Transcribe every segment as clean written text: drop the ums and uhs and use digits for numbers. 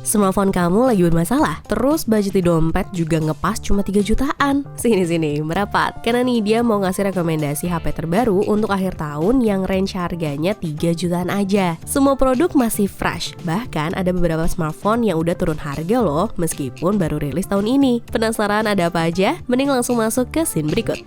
Smartphone kamu lagi bermasalah, terus budget di dompet juga ngepas cuma 3 jutaan. Sini, merapat. Karena nih dia mau ngasih rekomendasi HP terbaru untuk akhir tahun yang range harganya 3 jutaan aja. Semua produk masih fresh, bahkan ada beberapa smartphone yang udah turun harga loh, meskipun baru rilis tahun ini. Penasaran ada apa aja? Mending langsung masuk ke scene berikut.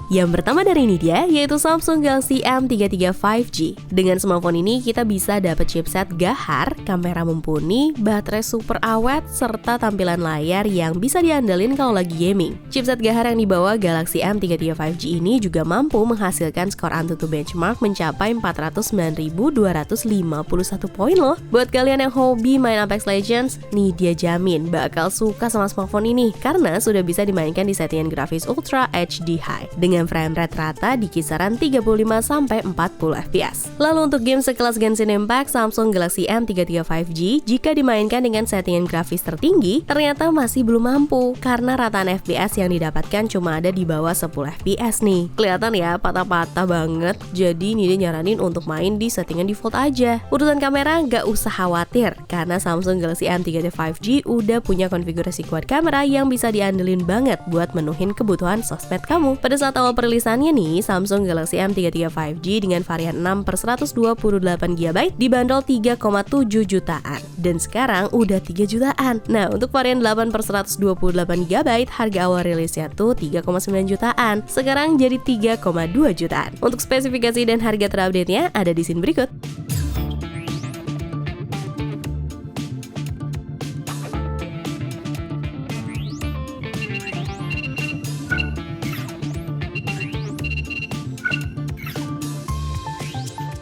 Yang pertama dari ini dia, yaitu Samsung Galaxy M33 5G. Dengan smartphone ini kita bisa dapat chipset gahar, kamera mumpuni, baterai super awet, serta tampilan layar yang bisa diandalin kalau lagi gaming. Chipset gahar yang dibawa Galaxy M33 5G ini juga mampu menghasilkan skor Antutu benchmark mencapai 409.251 poin loh. Buat kalian yang hobi main Apex Legends, nih dia jamin bakal suka sama smartphone ini karena sudah bisa dimainkan di settingan grafis Ultra HD High dengan frame rate rata di kisaran 35-40 fps. Lalu untuk game sekelas Genshin Impact, Samsung Galaxy M33 5G jika dimainkan dengan settingan grafis tertinggi ternyata masih belum mampu karena rataan fps yang didapatkan cuma ada di bawah 10 fps nih. Kelihatan ya patah-patah banget, jadi ini dia nyaranin untuk main di settingan default aja. Urusan kamera nggak usah khawatir karena Samsung Galaxy M33 5G udah punya konfigurasi quad kamera yang bisa diandelin banget buat menuhin kebutuhan sosmed kamu. Pada saat awal perilisannya nih, Samsung Galaxy M33 5G dengan varian 6/128GB dibanderol 3,7 jutaan dan sekarang udah 3 jutaan. Nah, untuk varian 8/128GB harga awal rilisnya tuh 3,9 jutaan. Sekarang jadi 3,2 jutaan. Untuk spesifikasi dan harga terupdate-nya ada di scene berikut.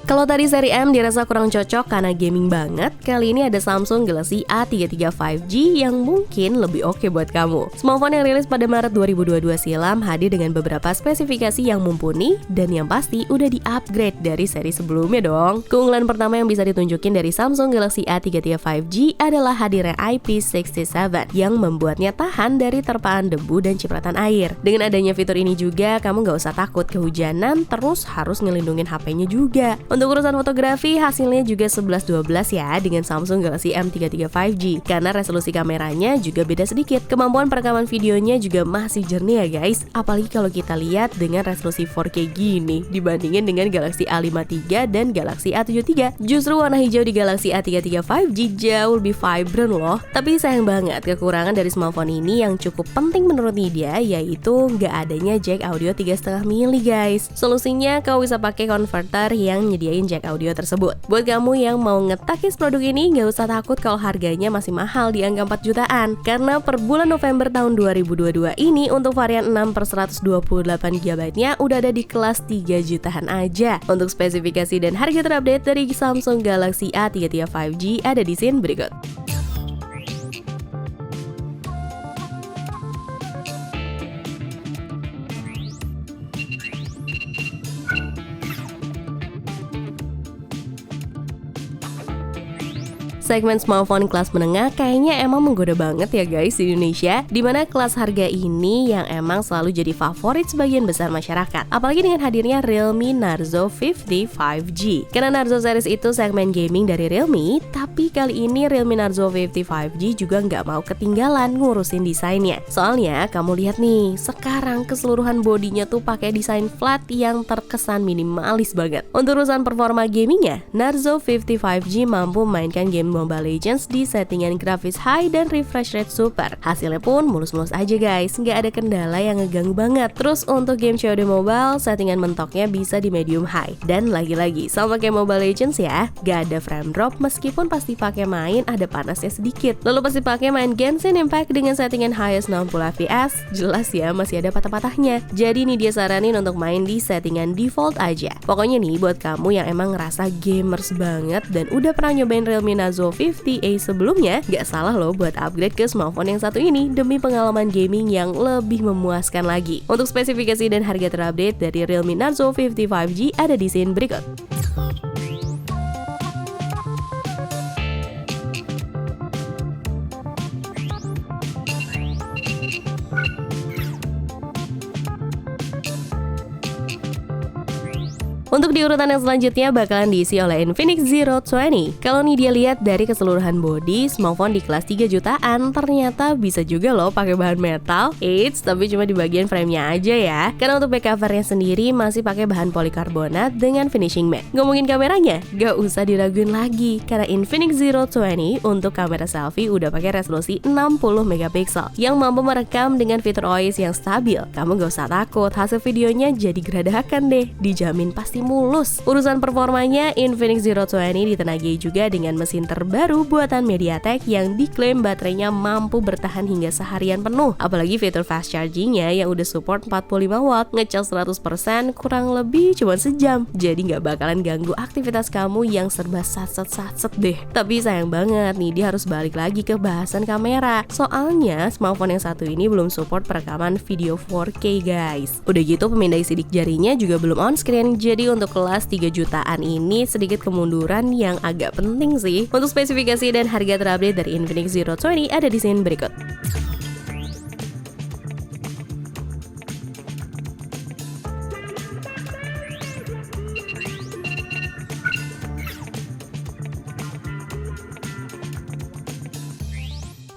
Kalau tadi seri M dirasa kurang cocok karena gaming banget, kali ini ada Samsung Galaxy A33 5G yang mungkin lebih oke buat kamu. Smartphone yang rilis pada Maret 2022 silam hadir dengan beberapa spesifikasi yang mumpuni dan yang pasti udah di-upgrade dari seri sebelumnya dong. Keunggulan pertama yang bisa ditunjukin dari Samsung Galaxy A33 5G adalah hadirnya IP67 yang membuatnya tahan dari terpaan debu dan cipratan air. Dengan adanya fitur ini juga, kamu nggak usah takut kehujanan terus harus ngelindungin HP-nya juga. Untuk urusan fotografi, hasilnya juga 11:12 ya dengan Samsung Galaxy M33 5G karena resolusi kameranya juga beda sedikit. Kemampuan perekaman videonya juga masih jernih ya guys, apalagi kalau kita lihat dengan resolusi 4K gini dibandingin dengan Galaxy A53 dan Galaxy A73. Justru warna hijau di Galaxy A33 5G jauh lebih vibrant loh. Tapi sayang banget kekurangan dari smartphone ini yang cukup penting menurut Nidia, yaitu nggak adanya jack audio 3,5 mili guys. Solusinya kau bisa pakai converter yang nyediain jack audio tersebut. Buat kamu yang mau ngetakis produk ini, nggak usah takut kalau harganya masih mahal di angka 4 jutaan. Karena per bulan November tahun 2022 ini untuk varian 6/128GB-nya udah ada di kelas 3 jutaan aja. Untuk spesifikasi dan harga terupdate dari Samsung Galaxy A33 5G ada di scene berikut. Segmen smartphone kelas menengah kayaknya emang menggoda banget ya guys di Indonesia, dimana kelas harga ini yang emang selalu jadi favorit sebagian besar masyarakat. Apalagi dengan hadirnya Realme Narzo 50 5G. Karena Narzo series itu segmen gaming dari Realme, tapi kali ini Realme Narzo 50 5G juga nggak mau ketinggalan ngurusin desainnya. Soalnya kamu lihat nih, sekarang keseluruhan bodinya tuh pakai desain flat yang terkesan minimalis banget. Untuk urusan performa gamingnya, Narzo 50 5G mampu memainkan game Mobile Legends di settingan grafis high dan refresh rate super. Hasilnya pun mulus-mulus aja guys, nggak ada kendala yang ngeganggu banget. Terus untuk game COD Mobile, settingan mentoknya bisa di medium high. Dan lagi-lagi sama kayak Mobile Legends ya, nggak ada frame drop meskipun pasti pakai main ada panasnya sedikit. Lalu pasti pakai main Genshin Impact dengan settingan highest 60 fps, jelas ya masih ada patah-patahnya. Jadi ini dia saranin untuk main di settingan default aja. Pokoknya nih buat kamu yang emang ngerasa gamers banget dan udah pernah nyobain Realme Narzo 50A sebelumnya, gak salah loh buat upgrade ke smartphone yang satu ini demi pengalaman gaming yang lebih memuaskan lagi. Untuk spesifikasi dan harga terupdate dari Realme Narzo 50 5G ada di scene berikut. Untuk di urutan yang selanjutnya bakalan diisi oleh Infinix Zero 20. Kalau nih dia lihat dari keseluruhan body, smartphone di kelas 3 jutaan ternyata bisa juga loh pakai bahan metal. Eits, tapi cuma di bagian framenya aja ya. Karena untuk back covernya sendiri masih pakai bahan polikarbonat dengan finishing matte. Ngomongin kameranya, gak usah diraguin lagi karena Infinix Zero 20 untuk kamera selfie udah pakai resolusi 60 megapiksel yang mampu merekam dengan fitur OIS yang stabil. Kamu gak usah takut, hasil videonya jadi geradakan deh, dijamin pasti mulus. Urusan performanya, Infinix Zero 20 ditenagai juga dengan mesin terbaru buatan MediaTek yang diklaim baterainya mampu bertahan hingga seharian penuh. Apalagi fitur fast chargingnya yang udah support 45 watt, ngecas 100% kurang lebih cuma sejam. Jadi nggak bakalan ganggu aktivitas kamu yang serba satset deh. Tapi sayang banget nih, dia harus balik lagi ke bahasan kamera. Soalnya smartphone yang satu ini belum support perekaman video 4K guys. Udah gitu pemindai sidik jarinya juga belum on screen. Jadi untuk kelas 3 jutaan ini sedikit kemunduran yang agak penting sih. Untuk spesifikasi dan harga terupdate dari Infinix Zero 20 ada di sini berikut.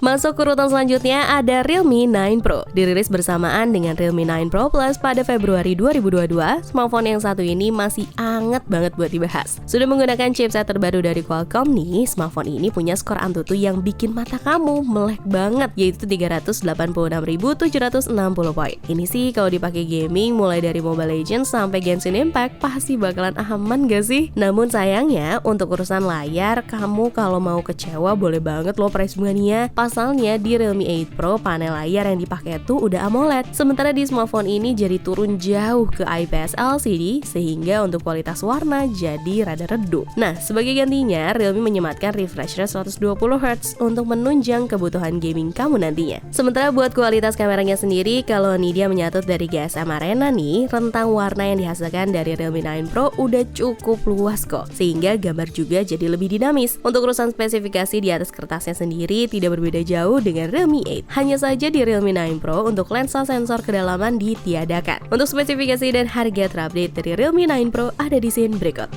Masuk ke urutan selanjutnya ada Realme 9 Pro. Dirilis bersamaan dengan Realme 9 Pro Plus pada Februari 2022, smartphone yang satu ini masih anget banget buat dibahas. Sudah menggunakan chipset terbaru dari Qualcomm nih, smartphone ini punya skor Antutu yang bikin mata kamu melek banget, yaitu 386.760 poin. Ini sih kalau dipakai gaming mulai dari Mobile Legends sampai Genshin Impact pasti bakalan aman gak sih? Namun sayangnya untuk urusan layar, kamu kalau mau kecewa boleh banget loh price bunganya. Pasalnya di Realme 8 Pro panel layar yang dipakai tuh udah AMOLED. Sementara di smartphone ini jadi turun jauh ke IPS LCD sehingga untuk kualitas warna jadi rada redup. Nah, sebagai gantinya Realme menyematkan refresh rate 120Hz untuk menunjang kebutuhan gaming kamu nantinya. Sementara buat kualitas kameranya sendiri, kalau Nvidia menyatut dari GSM Arena nih, rentang warna yang dihasilkan dari Realme 9 Pro udah cukup luas kok, sehingga gambar juga jadi lebih dinamis. Untuk urusan spesifikasi di atas kertasnya sendiri tidak berbeda jauh dengan Realme 8. Hanya saja di Realme 9 Pro untuk lensa sensor kedalaman ditiadakan. Untuk spesifikasi dan harga terupdate dari Realme 9 Pro ada di sini berikut.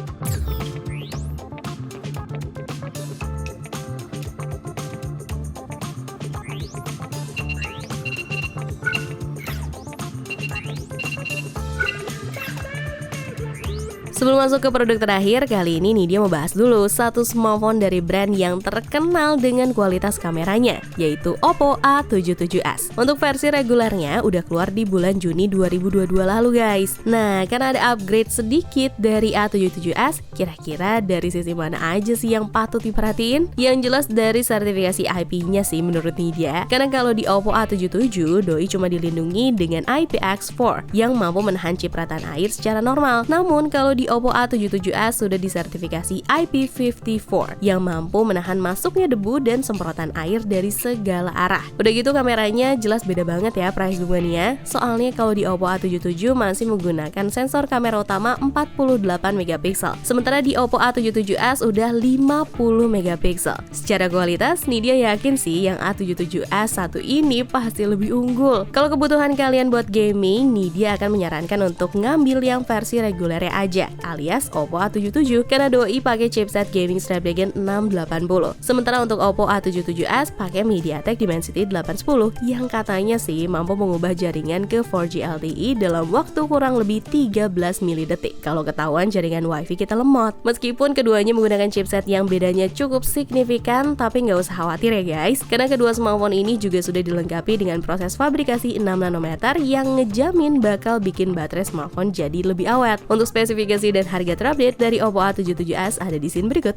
Sebelum masuk ke produk terakhir, kali ini nih dia mau bahas dulu satu smartphone dari brand yang terkenal dengan kualitas kameranya, yaitu Oppo A77s. Untuk versi regulernya udah keluar di bulan Juni 2022 lalu guys. Nah, karena ada upgrade sedikit dari A77s, kira-kira dari sisi mana aja sih yang patut diperhatiin? Yang jelas dari sertifikasi IP-nya sih menurut Nvidia. Karena kalau di Oppo A77, doi cuma dilindungi dengan IPX4 yang mampu menahan cipratan air secara normal. Namun kalau di Oppo A77s sudah disertifikasi IP54 yang mampu menahan masuknya debu dan semprotan air dari segala arah. Udah gitu kameranya jelas beda banget ya price bungannya. Soalnya kalau di Oppo A77 masih menggunakan sensor kamera utama 48 megapiksel. Sementara di Oppo A77s udah 50 megapiksel. Secara kualitas, Nvidia yakin sih yang A77s satu ini pasti lebih unggul. Kalau kebutuhan kalian buat gaming, Nvidia akan menyarankan untuk ngambil yang versi regulernya aja, alias Oppo A77 karena doi pakai chipset gaming Snapdragon 680. Sementara untuk Oppo A77s pakai MediaTek Dimensity 810 yang katanya sih mampu mengubah jaringan ke 4G LTE dalam waktu kurang lebih 13 milidetik kalau ketahuan jaringan WiFi kita lemot. Meskipun keduanya menggunakan chipset yang bedanya cukup signifikan, tapi nggak usah khawatir ya guys, karena kedua smartphone ini juga sudah dilengkapi dengan proses fabrikasi 6 nanometer yang ngejamin bakal bikin baterai smartphone jadi lebih awet. Untuk spesifikasi dan harga terupdate dari Oppo A77s ada di sini berikut.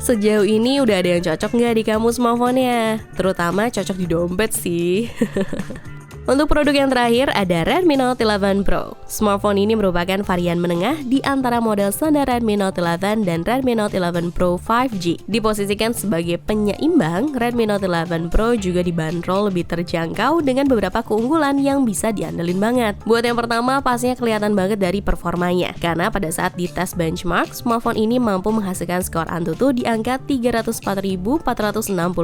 Sejauh ini udah ada yang cocok nggak di kamu smartphone-nya? Terutama cocok di dompet sih. Untuk produk yang terakhir ada Redmi Note 11 Pro. Smartphone ini merupakan varian menengah di antara model standar Redmi Note 11 dan Redmi Note 11 Pro 5G. Diposisikan sebagai penyeimbang, Redmi Note 11 Pro juga dibanderol lebih terjangkau dengan beberapa keunggulan yang bisa diandelin banget. Buat yang pertama, pastinya kelihatan banget dari performanya. Karena pada saat dites benchmark, smartphone ini mampu menghasilkan skor Antutu di angka 304.460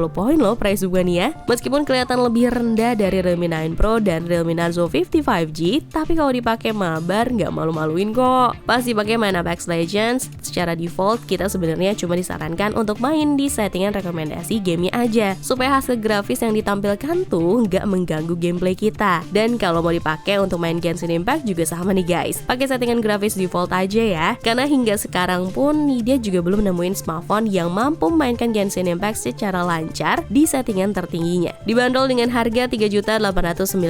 poin loh price ya. Meskipun kelihatan lebih rendah dari Realme 9 Pro dan Realme Narzo 50 5G, tapi kalau dipakai mabar nggak malu-maluin kok. Pas dipakai main Apex Legends, secara default kita sebenarnya cuma disarankan untuk main di settingan rekomendasi gamenya aja, supaya hasil grafis yang ditampilkan tuh nggak mengganggu gameplay kita. Dan kalau mau dipakai untuk main Genshin Impact juga sama nih guys, pakai settingan grafis default aja ya, karena hingga sekarang pun Nvidia juga belum nemuin smartphone yang mampu memainkan Genshin Impact secara lancar di settingan tertingginya. Dibanderol dengan harga Rp3.899.000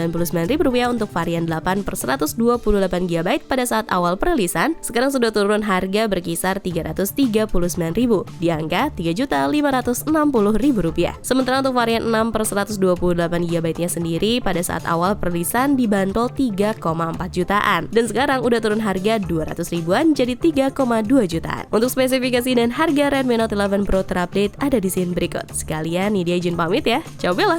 untuk varian 8/128GB pada saat awal perilisan. Sekarang sudah turun harga berkisar Rp339.000 di angka Rp3.560.000. Sementara untuk varian 6/128GB-nya sendiri pada saat awal perilisan dibanderol 3,4 jutaan dan sekarang udah turun harga 200 ribuan jadi 3,2 jutaan. Untuk spesifikasi dan harga Redmi Note 11 Pro terupdate ada di scene berikut. Sekalian Nidia izin pamit ya. Ciao Bella.